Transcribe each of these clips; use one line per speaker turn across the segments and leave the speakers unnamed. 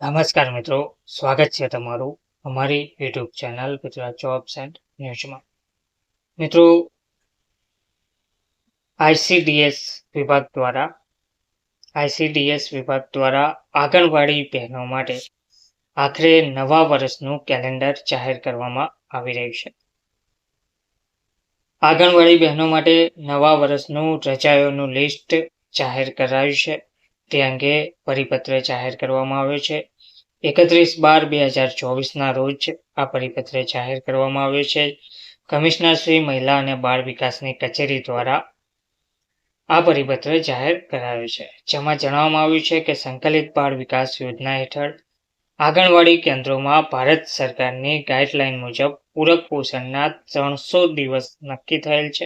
નમસ્કાર મિત્રો, સ્વાગત છે તમારું અમારી YouTube channel Gujarat jobs and ન્યૂઝમાં. મિત્રો, આઈસીડીએસ વિભાગ દ્વારા આંગણવાડી બહેનો માટે આખરે નવા વર્ષનું કેલેન્ડર જાહેર કરવામાં આવી રહ્યું છે. આંગણવાડી બહેનો માટે નવા વર્ષનું રજાઓનું લિસ્ટ જાહેર કરાયું છે. તે અંગે પરિપત્ર જાહેર કરવામાં આવ્યો છે. 31/12/2024 રોજ આ પરિપત્ર જાહેર કરવામાં આવ્યો છે. કમિશનર શ્રી મહિલા અને બાળ વિકાસની કચેરી દ્વારા આ પરિપત્ર જાહેર કરાયો છે, જેમાં જણાવવામાં આવ્યું છે કે સંકલિત બાળ વિકાસ યોજના હેઠળ આંગણવાડી કેન્દ્રોમાં ભારત સરકારની ગાઈડલાઈન મુજબ પૂરક પોષણના 300 દિવસ નક્કી થયેલ છે.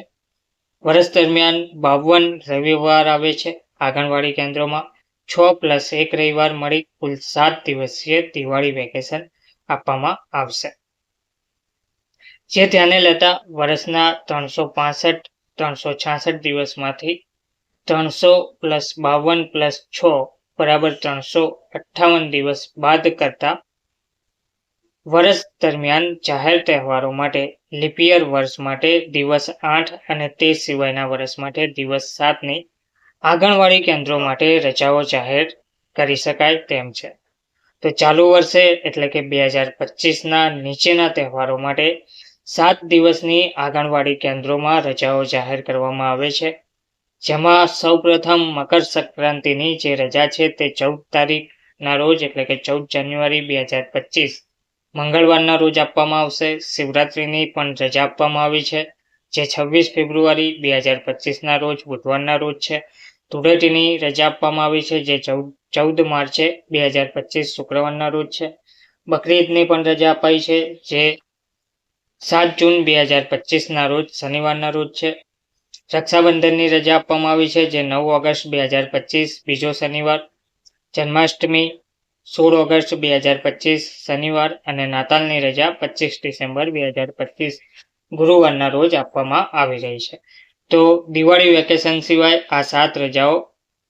વર્ષ દરમિયાન 52 રવિવાર આવે છે. આંગણવાડી કેન્દ્રોમાં 6+1 રવિવાર મળી કુલ 7 દિવસીય દિવાળી વેકેશન આપવામાં આવશે. જે ધ્યાને લેતા વર્ષના 366 દિવસમાંથી 300+52+6 બરાબર 358 દિવસ બાદ કરતા વર્ષ દરમિયાન જાહેર તહેવારો માટે લીપ યર વર્ષ માટે દિવસ 8 અને તે સિવાયના વર્ષ માટે દિવસ 7ની આંગણવાડી કેન્દ્રો માટે રજાઓ જાહેર કરી શકાય તેમ છે. તો ચાલુ વર્ષે એટલે કે 2025ના નીચેના તહેવારો માટે 7 દિવસની આંગણવાડી કેન્દ્રોમાં રજાઓ જાહેર કરવામાં આવે છે, જેમાં સૌપ્રથમ મકર સંક્રાંતિની જે રજા છે તે 14 તારીખના રોજ એટલે કે 14 જાન્યુઆરી 2025 મંગળવારના રોજ આપવામાં આવશે. શિવરાત્રિની પણ રજા આપવામાં આવી છે, જે 26 ફેબ્રુઆરી 2025ના રોજ બુધવારના રોજ છે. ધૂળેટીની રજા આપવામાં આવી છે, જે 14 માર્ચે 2025 શુક્રવારના રોજ છે. બકરી ઈદની પણ રજા અપાઈ છે, જે 7 જૂન 2025ના રોજ શનિવારના રોજ છે. રક્ષાબંધનની રજા આપવામાં આવી છે, જે 9 ઓગસ્ટ 2025 બીજો શનિવાર. જન્માષ્ટમી 16 ઓગસ્ટ 2025 શનિવાર અને નાતાલની રજા 25 ડિસેમ્બર 2025 ગુરુવારના રોજ આપવામાં આવી રહી છે. તો દિવાળી વેકેશન સિવાય આ 7 રજાઓ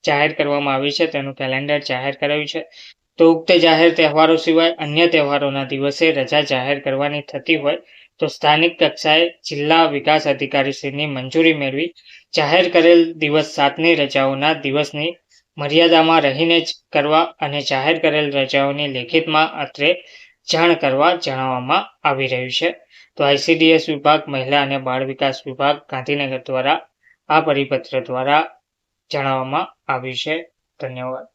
જાહેર કરવામાં આવી છે, તેનું કેલેન્ડર જાહેર કરાયું છે. તો ઉક્ત જાહેર તહેવારો સિવાય અન્ય તહેવારોના દિવસે રજા જાહેર કરવાની થતી હોય તો સ્થાનિક કક્ષાએ જિલ્લા વિકાસ અધિકારીશ્રીની મંજૂરી મેળવી જાહેર કરેલ દિવસ 7ની રજાઓના દિવસની મર્યાદામાં રહીને જ કરવા અને જાહેર કરેલ રજાઓની લેખિતમાં અત્રે જાણ કરવા જણાવવામાં આવી રહ્યું છે. તો આઈસીડીએસ વિભાગ, મહિલા અને બાળ વિકાસ વિભાગ ગાંધીનગર દ્વારા આ પરિપત્ર દ્વારા જણાવવામાં આવ્યું છે. ધન્યવાદ.